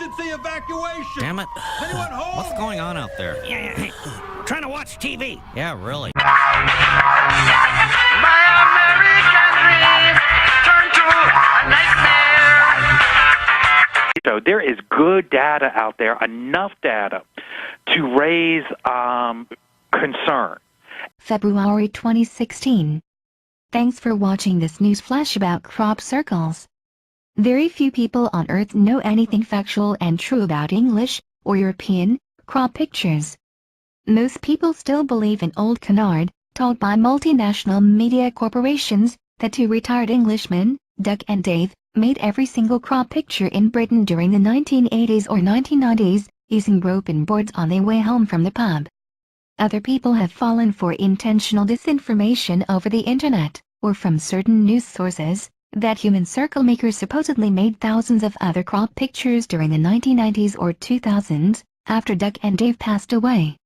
Emergency evacuation! Damn it. Anyone home? What's going on out there? Yeah, trying to watch TV. Yeah, really. My American dream turned to a nightmare. So there is good data out there, enough data to raise concern. February 2016. Thanks for watching this news flash about crop circles. Very few people on Earth know anything factual and true about English or European crop pictures. Most people still believe in old canard, told by multinational media corporations, that two retired Englishmen, Doug and Dave, made every single crop picture in Britain during the 1980s or 1990s, using rope and boards on their way home from the pub. Other people have fallen for intentional disinformation over the internet, or from certain news sources, that human circle makers supposedly made thousands of other crop pictures during the 1990s or 2000s, after Doug and Dave passed away.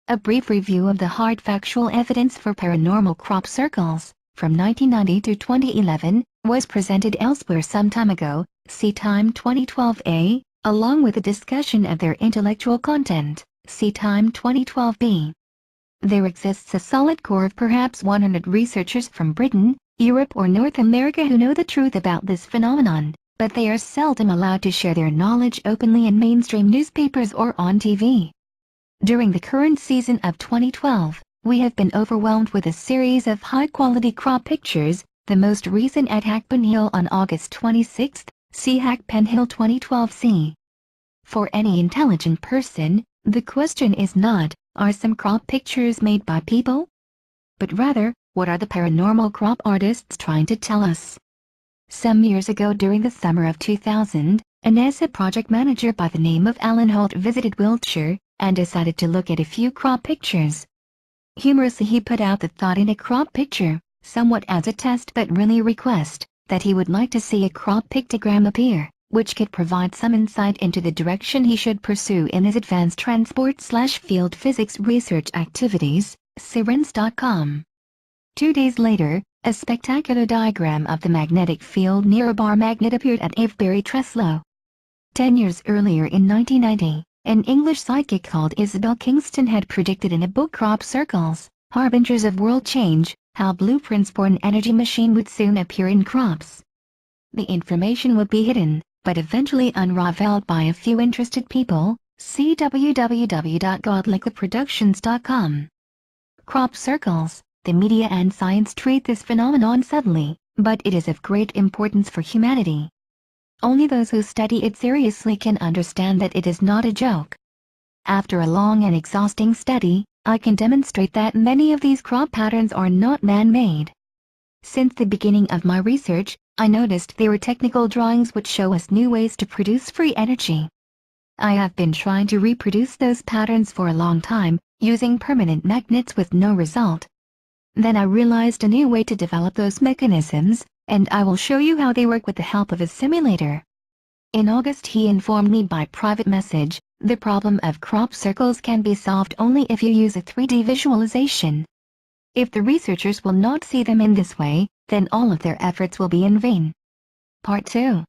A brief review of the hard factual evidence for paranormal crop circles, from 1990 to 2011, was presented elsewhere some time ago, see Time 2012A, along with a discussion of their intellectual content, see Time 2012B. There exists a solid core of perhaps 100 researchers from Britain, Europe or North America who know the truth about this phenomenon, but they are seldom allowed to share their knowledge openly in mainstream newspapers or on TV. During the current season of 2012, we have been overwhelmed with a series of high-quality crop pictures, the most recent at Hackpen Hill on August 26, see Hackpen Hill 2012c. For any intelligent person, the question is not, are some crop pictures made by people? But rather, what are the paranormal crop artists trying to tell us? Some years ago during the summer of 2000, a NASA project manager by the name of Alan Holt visited Wiltshire, and decided to look at a few crop pictures. Humorously he put out the thought in a crop picture, somewhat as a test but really a request, that he would like to see a crop pictogram appear, which could provide some insight into the direction he should pursue in his advanced transport/field physics research activities, sirens.com. 2 days later, a spectacular diagram of the magnetic field near a bar magnet appeared at Avebury Treslow. 10 years earlier in 1990, an English psychic called Isabel Kingston had predicted in a book Crop Circles, Harbingers of World Change, how blueprints for an energy machine would soon appear in crops. The information would be hidden, but eventually unraveled by a few interested people, see www.godliquidproductions.com. Crop circles. The media and science treat this phenomenon subtly, but it is of great importance for humanity. Only those who study it seriously can understand that it is not a joke. After a long and exhausting study, I can demonstrate that many of these crop patterns are not man-made. Since the beginning of my research, I noticed there were technical drawings which show us new ways to produce free energy. I have been trying to reproduce those patterns for a long time, using permanent magnets with no result. Then I realized a new way to develop those mechanisms, and I will show you how they work with the help of a simulator. In August he informed me by private message, the problem of crop circles can be solved only if you use a 3D visualization. If the researchers will not see them in this way, then all of their efforts will be in vain. Part 2.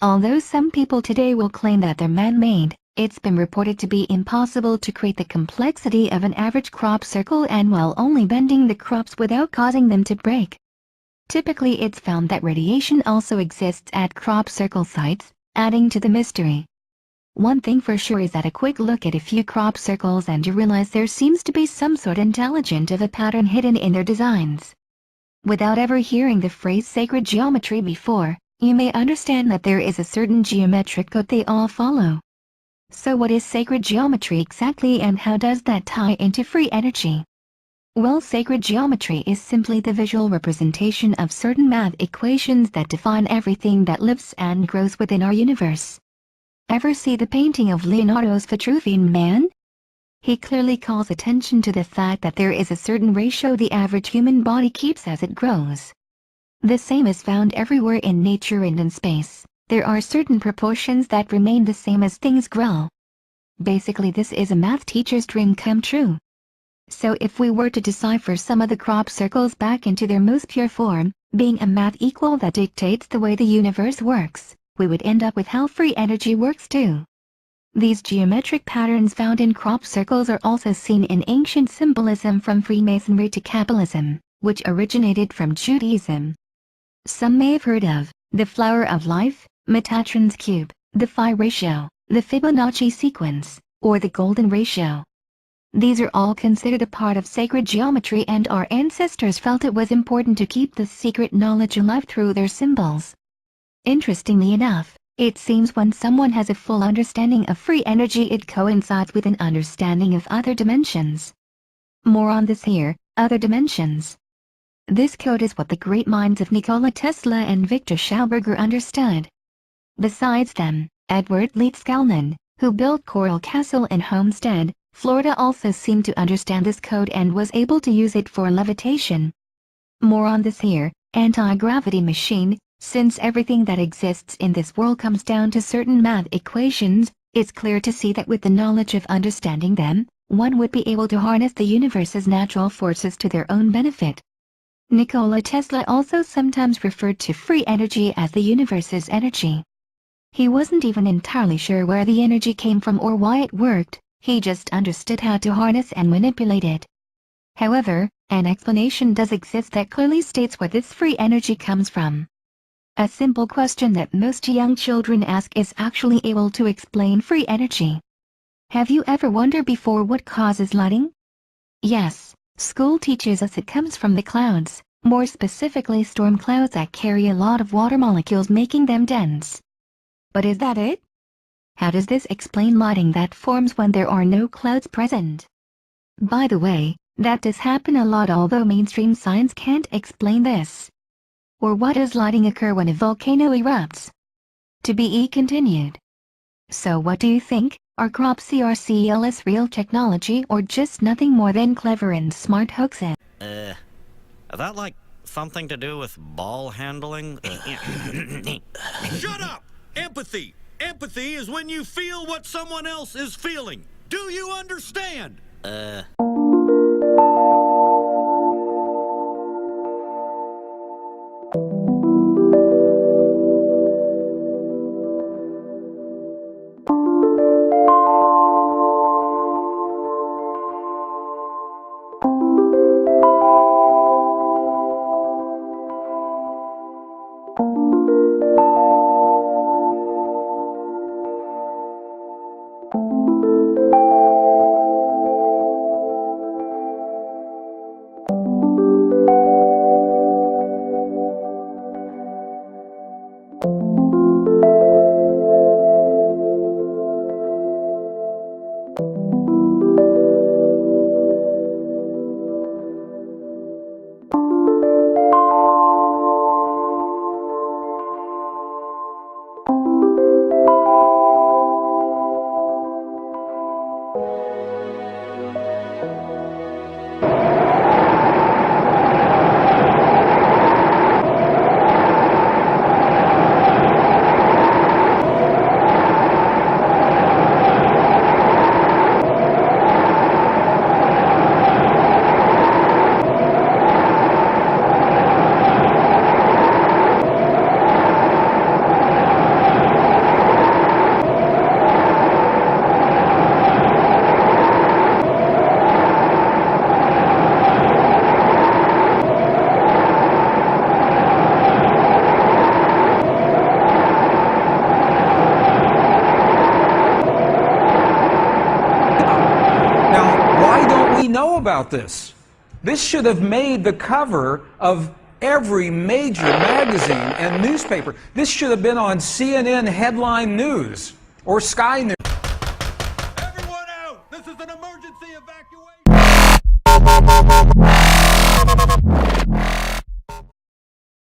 Although some people today will claim that they're man-made, it's been reported to be impossible to create the complexity of an average crop circle and while only bending the crops without causing them to break. Typically it's found that radiation also exists at crop circle sites, adding to the mystery. One thing for sure is that a quick look at a few crop circles and you realize there seems to be some sort intelligent of a pattern hidden in their designs. Without ever hearing the phrase sacred geometry before, you may understand that there is a certain geometric code they all follow. So what is sacred geometry exactly and how does that tie into free energy? Well, sacred geometry is simply the visual representation of certain math equations that define everything that lives and grows within our universe. Ever see the painting of Leonardo's Vitruvian Man? He clearly calls attention to the fact that there is a certain ratio the average human body keeps as it grows. The same is found everywhere in nature and in space. There are certain proportions that remain the same as things grow. Basically this is a math teacher's dream come true. So if we were to decipher some of the crop circles back into their most pure form, being a math equal that dictates the way the universe works, we would end up with how free energy works too. These geometric patterns found in crop circles are also seen in ancient symbolism from Freemasonry to Kabbalism, which originated from Judaism. Some may have heard of the flower of life, Metatron's cube, the phi ratio, the Fibonacci sequence, or the golden ratio. These are all considered a part of sacred geometry, and our ancestors felt it was important to keep this secret knowledge alive through their symbols. Interestingly enough, it seems when someone has a full understanding of free energy, it coincides with an understanding of other dimensions. More on this here, other dimensions. This code is what the great minds of Nikola Tesla and Victor Schauberger understood. Besides them, Edward Leeds Skelton, who built Coral Castle in Homestead, Florida, also seemed to understand this code and was able to use it for levitation. More on this here, anti-gravity machine. Since everything that exists in this world comes down to certain math equations, it's clear to see that with the knowledge of understanding them, one would be able to harness the universe's natural forces to their own benefit. Nikola Tesla also sometimes referred to free energy as the universe's energy. He wasn't even entirely sure where the energy came from or why it worked, he just understood how to harness and manipulate it. However, an explanation does exist that clearly states where this free energy comes from. A simple question that most young children ask is actually able to explain free energy. Have you ever wondered before what causes lighting? Yes, school teaches us it comes from the clouds, more specifically storm clouds that carry a lot of water molecules, making them dense. But is that it? How does this explain lighting that forms when there are no clouds present? By the way, that does happen a lot, although mainstream science can't explain this. Or what does lighting occur when a volcano erupts? To be continued. So what do you think? Are crop circles real technology or just nothing more than clever and smart hoaxes? That like something to do with ball handling? Shut up! Empathy! Empathy is when you feel what someone else is feeling. Do you understand? About this. This should have made the cover of every major magazine and newspaper. This should have been on CNN headline news or Sky News.